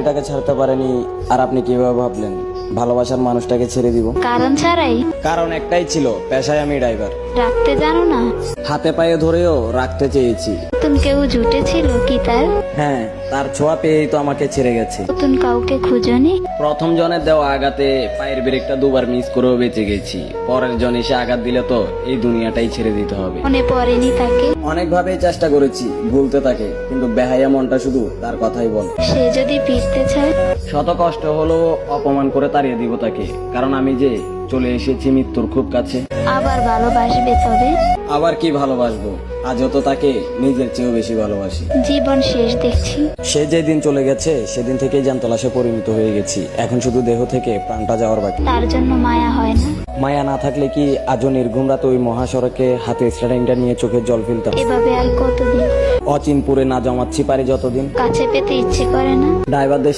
এটাকে ছাড়তে পারেনি, আর আপনি কিভাবে ভাবলেন ভালোবাসার মানুষটাকে ছেড়ে দিব? কারণ ছাড়াই? কারণ একটাই ছিল, পেশায় আমি ড্রাইভার। রাখতে জানো না? হাতে পায়ে ধরেও রাখতে চেয়েছি। নতুন কেউ জুটেছিল কি তার? হ্যাঁ, তার ছোঁয়া পেয়েই তো আমাকে ছেড়ে গেছে। নতুন কাউকে খুঁজনি? প্রথম জনের দেওয়া আঘাতে পায়ের ব্রেকটা দুবার মিস করেও বেঁচে গেছি। পরের জন এসে আঘাত দিলে তো এই দুনিয়াটাই ছেড়ে দিতে হবে। মনে পড়েনি তাকে? অনেকভাবেই চেষ্টা করেছি ভুলতে তাকে, কিন্তু বেহাইয়া মনটা শুধু তার কথাই বল। সে যদি ফিরতে চায়? শত কষ্ট হলো অপমান করে তাড়িয়ে দিব তাকে, কারণ আমি যে চলে এসেছি মৃত্যুর খুব কাছে। আবার ভালোবাসবে তবে? আবার কি ভালোবাসবো, আজও তো তাকে নিজের চেয়েও বেশি ভালোবাসি। জীবন শেষ দেখছি। সে যেদিন চলে গেছে সেদিন থেকেই জ্যান্তলাশে পরিণত হয়ে গেছি। এখন শুধু দেহ থেকে প্রাণটা যাওয়ার বাকি। তার জন্য মায়া হয় না? মায়া না থাকলে কি আজও নির্ঘুম রাতে ওই মহাসড়কে হাতে স্টারিংটা নিয়ে চোখের জল ফেলতাম? এভাবে আর কতদিন? অচিনপুরে না জমাচ্ছি পারি যতদিন। কাছে পেতে ইচ্ছে করে না? ড্রাইভারদের